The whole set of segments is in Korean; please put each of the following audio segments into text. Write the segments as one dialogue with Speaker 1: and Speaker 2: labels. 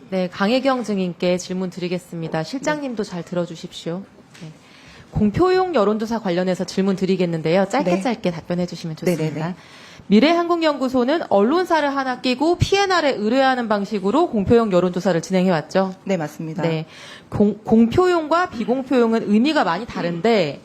Speaker 1: 네, 강혜경 증인께 질문 드리겠습니다. 실장님도 잘 들어주십시오. 네. 공표용 여론조사 관련해서 질문 드리겠는데요. 짧게 답변해 주시면 좋습니다.
Speaker 2: 네네네.
Speaker 1: 미래한국연구소는 언론사를 하나 끼고 PNR에 의뢰하는 방식으로 공표용 여론조사를 진행해왔죠.
Speaker 2: 네, 맞습니다.
Speaker 1: 네, 공표용과 비공표용은 의미가 많이 다른데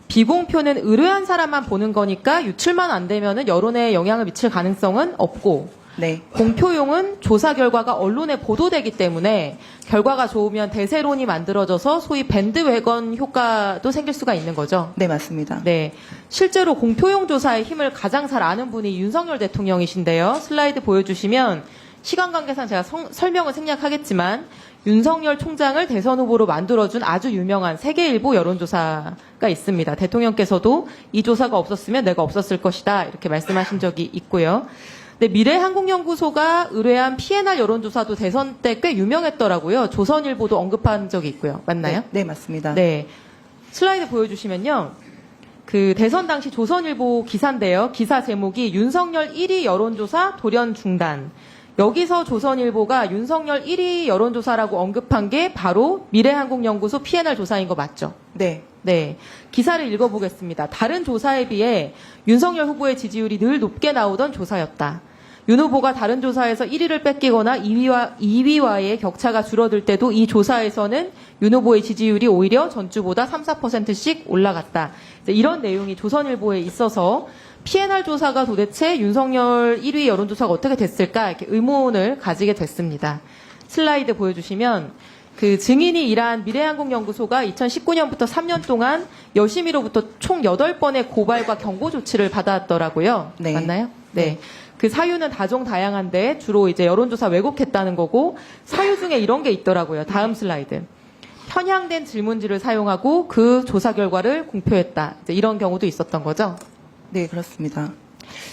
Speaker 1: 비공표는 의뢰한 사람만 보는 거니까 유출만 안 되면은 여론에 영향을 미칠 가능성은 없고
Speaker 2: 네.
Speaker 1: 공표용은 조사 결과가 언론에 보도되기 때문에 결과가 좋으면 대세론이 만들어져서 소위 밴드웨건 효과도 생길 수가 있는 거죠.
Speaker 2: 네, 맞습니다.
Speaker 1: 네, 실제로 공표용 조사의 힘을 가장 잘 아는 분이 윤석열 대통령이신데요. 슬라이드 보여주시면 시간 관계상 제가 설명을 생략하겠지만 윤석열 총장을 대선 후보로 만들어준 아주 유명한 세계일보 여론조사가 있습니다. 대통령께서도 이 조사가 없었으면 내가 없었을 것이다 이렇게 말씀하신 적이 있고요. 네, 미래한국연구소가 의뢰한 PNR 여론조사도 대선 때 꽤 유명했더라고요. 조선일보도 언급한 적이 있고요. 맞나요?
Speaker 2: 네, 네, 맞습니다.
Speaker 1: 네. 슬라이드 보여주시면요. 그 대선 당시 조선일보 기사인데요. 기사 제목이 윤석열 1위 여론조사 돌연 중단. 여기서 조선일보가 윤석열 1위 여론조사라고 언급한 게 바로 미래한국연구소 PNR 조사인 거 맞죠?
Speaker 2: 네.
Speaker 1: 네. 기사를 읽어보겠습니다. 다른 조사에 비해 윤석열 후보의 지지율이 늘 높게 나오던 조사였다. 윤 후보가 다른 조사에서 1위를 뺏기거나 2위와의 격차가 줄어들 때도 이 조사에서는 윤 후보의 지지율이 오히려 전주보다 3, 4%씩 올라갔다. 이런 내용이 조선일보에 있어서 PNR 조사가 도대체 윤석열 1위 여론조사가 어떻게 됐을까 이렇게 의문을 가지게 됐습니다. 슬라이드 보여주시면 그 증인이 일한 미래한국연구소가 2019년부터 3년 동안 여심이로부터 총 8번의 고발과 경고 조치를 받았더라고요.
Speaker 2: 네.
Speaker 1: 맞나요? 네. 그 사유는 다종다양한데 주로 이제 여론조사 왜곡했다는 거고 사유 중에 이런 게 있더라고요. 다음 슬라이드. 편향된 질문지를 사용하고 그 조사 결과를 공표했다. 이제 이런 경우도 있었던 거죠.
Speaker 2: 네, 그렇습니다.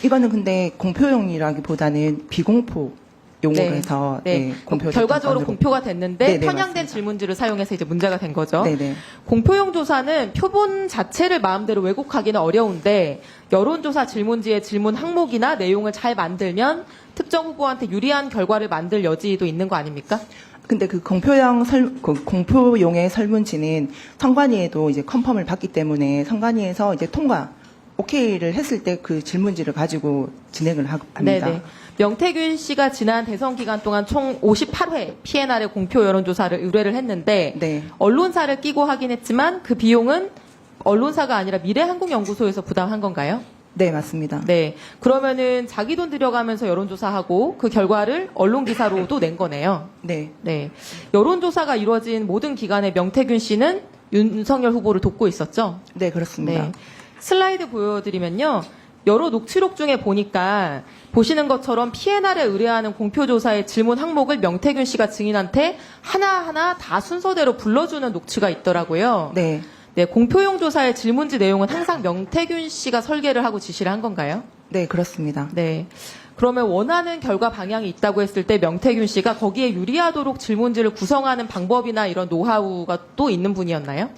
Speaker 2: 이거는 근데 공표용이라기보다는 비공포 용어로 해서
Speaker 1: 네.
Speaker 2: 공표
Speaker 1: 결과적으로 공표가 됐는데
Speaker 2: 네, 네,
Speaker 1: 편향된
Speaker 2: 맞습니다.
Speaker 1: 질문지를 사용해서 이제 문제가 된 거죠.
Speaker 2: 네네.
Speaker 1: 공표용 조사는 표본 자체를 마음대로 왜곡하기는 어려운데 여론조사 질문지의 질문 항목이나 내용을 잘 만들면 특정 후보한테 유리한 결과를 만들 여지도 있는 거 아닙니까?
Speaker 2: 근데 그 공표용의 설문지는 선관위에도 이제 컨펌을 받기 때문에 선관위에서 이제 오케이를 했을 때 그 질문지를 가지고 진행을 합니다.
Speaker 1: 네네. 명태균 씨가 지난 대선 기간 동안 총 58회 PNR의 공표 여론조사를 의뢰를 했는데
Speaker 2: 네.
Speaker 1: 언론사를 끼고 하긴 했지만 그 비용은 언론사가 아니라 미래한국연구소에서 부담한 건가요?
Speaker 2: 네, 맞습니다.
Speaker 1: 네. 그러면은 자기 돈 들여가면서 여론조사하고 그 결과를 언론 기사로도 낸 거네요.
Speaker 2: 네.
Speaker 1: 네. 여론조사가 이루어진 모든 기간에 명태균 씨는 윤석열 후보를 돕고 있었죠?
Speaker 2: 네, 그렇습니다.
Speaker 1: 네. 슬라이드 보여드리면요. 여러 녹취록 중에 보니까 보시는 것처럼 PNR에 의뢰하는 공표조사의 질문 항목을 명태균 씨가 증인한테 하나하나 다 순서대로 불러주는 녹취가 있더라고요.
Speaker 2: 네.
Speaker 1: 네, 공표용 조사의 질문지 내용은 항상 명태균 씨가 설계를 하고 지시를 한 건가요?
Speaker 2: 네, 그렇습니다.
Speaker 1: 네. 그러면 원하는 결과 방향이 있다고 했을 때 명태균 씨가 거기에 유리하도록 질문지를 구성하는 방법이나 이런 노하우가 또 있는 분이었나요?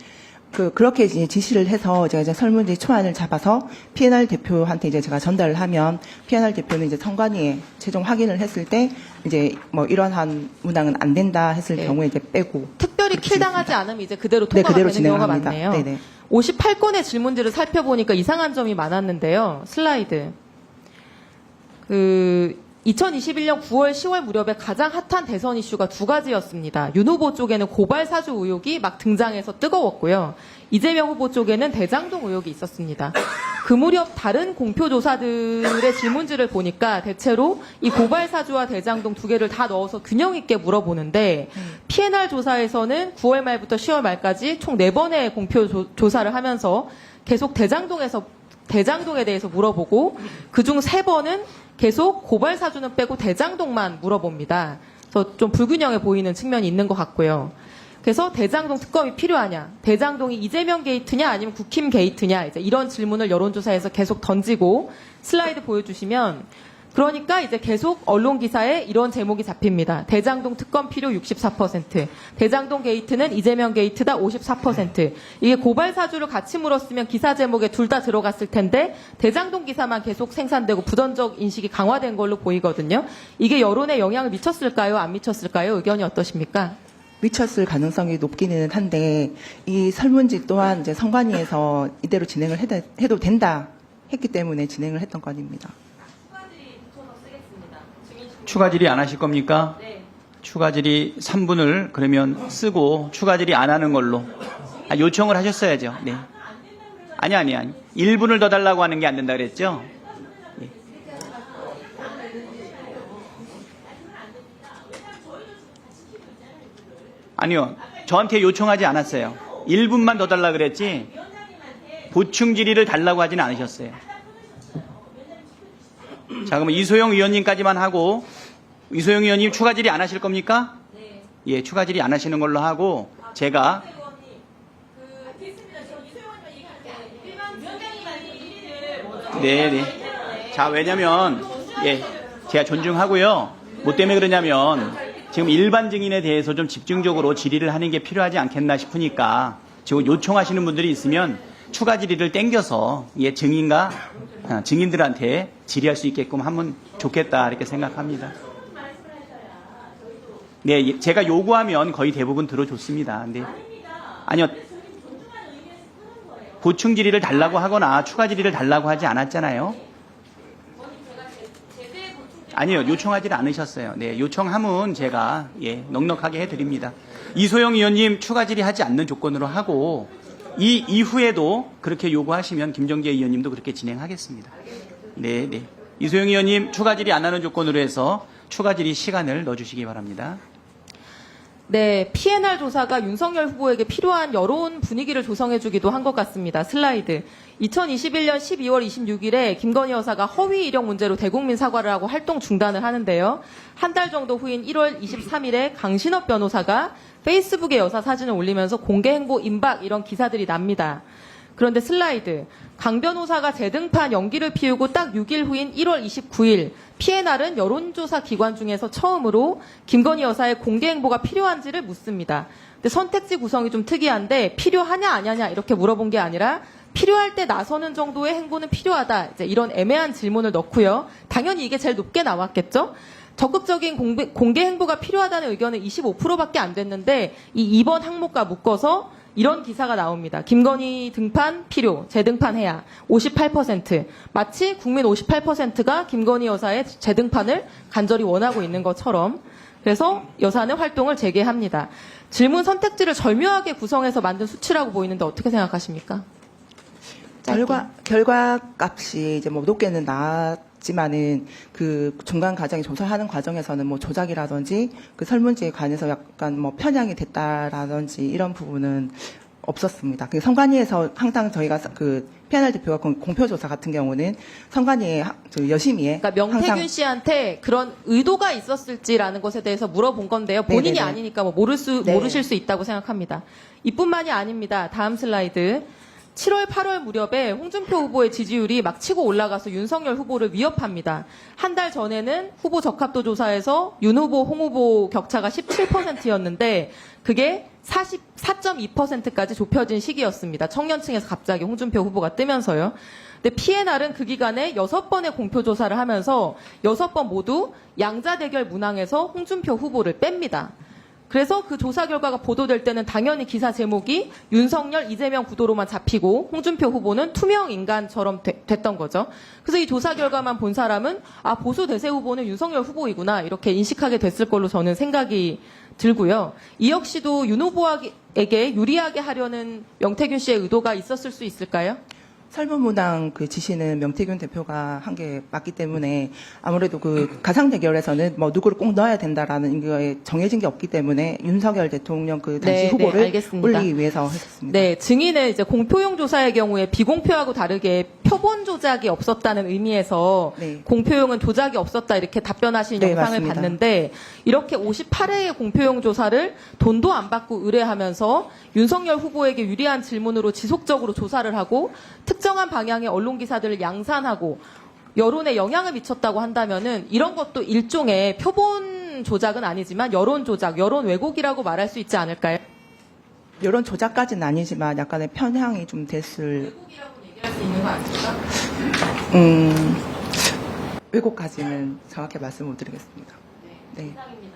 Speaker 2: 그렇게 이제 지시를 해서 제가 이제 설문지 초안을 잡아서 PNR 대표한테 이제 제가 전달을 하면 PNR 대표는 이제 선관위에 최종 확인을 했을 때 이제 뭐 이러한 문항은 안 된다 했을
Speaker 1: 네.
Speaker 2: 경우에 이제 빼고
Speaker 1: 특별히 킬당하지 않으면 이제 그대로 통과가
Speaker 2: 그대로
Speaker 1: 되는 경우가
Speaker 2: 진행합니다.
Speaker 1: 많네요.
Speaker 2: 네네.
Speaker 1: 58건의 질문지를 살펴보니까 이상한 점이 많았는데요. 슬라이드. 2021년 9월, 10월 무렵에 가장 핫한 대선 이슈가 두 가지였습니다. 윤 후보 쪽에는 고발 사주 의혹이 막 등장해서 뜨거웠고요. 이재명 후보 쪽에는 대장동 의혹이 있었습니다. 그 무렵 다른 공표조사들의 질문지를 보니까 대체로 이 고발 사주와 대장동 두 개를 다 넣어서 균형 있게 물어보는데 PNR 조사에서는 9월 말부터 10월 말까지 총 4번의 공표조사를 하면서 계속 대장동에 대해서 물어보고 그중 3번은 계속 고발 사주는 빼고 대장동만 물어봅니다. 그래서 좀 불균형해 보이는 측면이 있는 것 같고요. 그래서 대장동 특검이 필요하냐, 대장동이 이재명 게이트냐 아니면 국힘 게이트냐 이제 이런 질문을 여론조사에서 계속 던지고 슬라이드 보여주시면 그러니까 이제 계속 언론 기사에 이런 제목이 잡힙니다. 대장동 특검 필요 64%, 대장동 게이트는 이재명 게이트다 54%. 이게 고발 사주를 같이 물었으면 기사 제목에 둘 다 들어갔을 텐데 대장동 기사만 계속 생산되고 부정적 인식이 강화된 걸로 보이거든요. 이게 여론에 영향을 미쳤을까요? 안 미쳤을까요? 의견이 어떠십니까?
Speaker 2: 미쳤을 가능성이 높기는 한데 이 설문지 또한 이제 선관위에서 이대로 진행을 해도 된다 했기 때문에 진행을 했던 건입니다.
Speaker 3: 추가 질의 안 하실 겁니까?
Speaker 1: 네.
Speaker 3: 추가 질의 3분을 그러면 쓰고 추가 질의 안 하는 걸로. 요청을 하셨어야죠. 네. 아니. 1분을 더 달라고 하는 게 안 된다 그랬죠? 예. 아니요. 저한테 요청하지 않았어요. 1분만 더 달라 그랬지 보충 질의를 달라고 하진 않으셨어요. 자, 그러면 이소영 의원님까지만 하고 이소영 의원님 추가 질의 안 하실 겁니까? 네. 예, 추가 질의 안 하시는 걸로 하고 제가 네. 자, 왜냐면 예, 제가 존중하고요. 뭐 때문에 그러냐면 지금 일반 증인에 대해서 좀 집중적으로 질의를 하는 게 필요하지 않겠나 싶으니까 지금 요청하시는 분들이 있으면 추가 질의를 땡겨서 예, 증인들한테 질의할 수 있게끔 하면 좋겠다 이렇게 생각합니다. 네, 제가 요구하면 거의 대부분 들어줬습니다. 네. 아니요. 보충 질의를 달라고 하거나 추가 질의를 달라고 하지 않았잖아요. 아니요, 요청하지 않으셨어요. 네, 요청하면 제가 예, 넉넉하게 해드립니다. 이소영 의원님 추가 질의하지 않는 조건으로 하고 이 이후에도 그렇게 요구하시면 김정재 의원님도 그렇게 진행하겠습니다. 네. 이소영 의원님 추가 질의 안 하는 조건으로 해서 추가 질의 시간을 넣어주시기 바랍니다.
Speaker 1: 네, PNR 조사가 윤석열 후보에게 필요한 여론 분위기를 조성해주기도 한 것 같습니다. 슬라이드. 2021년 12월 26일에 김건희 여사가 허위 이력 문제로 대국민 사과를 하고 활동 중단을 하는데요. 한 달 정도 후인 1월 23일에 강신업 변호사가 페이스북에 여사 사진을 올리면서 공개 행보 임박 이런 기사들이 납니다. 그런데 슬라이드. 강 변호사가 재등판 연기를 피우고 딱 6일 후인 1월 29일 PNR은 여론조사 기관 중에서 처음으로 김건희 여사의 공개 행보가 필요한지를 묻습니다. 근데 선택지 구성이 좀 특이한데 필요하냐 아니냐 이렇게 물어본 게 아니라 필요할 때 나서는 정도의 행보는 필요하다. 이제 이런 애매한 질문을 넣고요. 당연히 이게 제일 높게 나왔겠죠. 적극적인 공개 행보가 필요하다는 의견은 25%밖에 안 됐는데 이 2번 항목과 묶어서 이런 기사가 나옵니다. 김건희 등판 필요, 재등판해야 58%. 마치 국민 58%가 김건희 여사의 재등판을 간절히 원하고 있는 것처럼. 그래서 여사는 활동을 재개합니다. 질문 선택지를 절묘하게 구성해서 만든 수치라고 보이는데 어떻게 생각하십니까?
Speaker 2: 결과 값이 이제 뭐 높게는 나왔지만은 그 중간 과정에 조사하는 과정에서는 뭐 조작이라든지 그 설문지에 관해서 약간 뭐 편향이 됐다라든지 이런 부분은 없었습니다. 그 선관위에서 항상 저희가 그 PNR 대표가 공표조사 같은 경우는 선관위에 여심위에
Speaker 1: 그러니까 명태균
Speaker 2: 항상
Speaker 1: 씨한테 그런 의도가 있었을지라는 것에 대해서 물어본 건데요. 본인이
Speaker 2: 네네네.
Speaker 1: 아니니까 뭐 모르실 수 있다고 생각합니다. 이뿐만이 아닙니다. 다음 슬라이드. 7월, 8월 무렵에 홍준표 후보의 지지율이 막 치고 올라가서 윤석열 후보를 위협합니다. 한 달 전에는 후보 적합도 조사에서 윤 후보, 홍 후보 격차가 17%였는데 그게 44.2%까지 좁혀진 시기였습니다. 청년층에서 갑자기 홍준표 후보가 뜨면서요. 근데 PNR은 그 기간에 6번의 공표 조사를 하면서 6번 모두 양자 대결 문항에서 홍준표 후보를 뺍니다. 그래서 그 조사 결과가 보도될 때는 당연히 기사 제목이 윤석열, 이재명 구도로만 잡히고 홍준표 후보는 투명 인간처럼 됐던 거죠. 그래서 이 조사 결과만 본 사람은 아 보수 대세 후보는 윤석열 후보이구나 이렇게 인식하게 됐을 걸로 저는 생각이 들고요. 이 역시도 윤 후보에게 유리하게 하려는 명태균 씨의 의도가 있었을 수 있을까요?
Speaker 2: 설문문항 그 지시는 명태균 대표가 한 게 맞기 때문에 아무래도 그 가상 대결에서는 뭐 누구를 꼭 넣어야 된다라는 거에 정해진 게 없기 때문에 윤석열 대통령 그 당시 후보를
Speaker 1: 알겠습니다.
Speaker 2: 올리기 위해서 했었습니다.
Speaker 1: 네, 증인은 이제 공표용 조사의 경우에 비공표하고 다르게 표본 조작이 없었다는 의미에서
Speaker 2: 네.
Speaker 1: 공표용은 조작이 없었다 이렇게 답변하신
Speaker 2: 네,
Speaker 1: 영상을
Speaker 2: 맞습니다.
Speaker 1: 봤는데 이렇게 58회의 공표용 조사를 돈도 안 받고 의뢰하면서 윤석열 후보에게 유리한 질문으로 지속적으로 조사를 하고 특정한 방향의 언론 기사들을 양산하고 여론에 영향을 미쳤다고 한다면은 이런 것도 일종의 표본 조작은 아니지만 여론 조작, 여론 왜곡이라고 말할 수 있지 않을까요?
Speaker 2: 여론 조작까지는 아니지만 약간의 편향이 좀 됐을
Speaker 1: 왜곡이라고 얘기할 수 있는 거 아닙니까?
Speaker 2: 왜곡까지는 정확히 말씀 못 드리겠습니다.
Speaker 1: 네.
Speaker 2: 네.
Speaker 1: 이상입니다.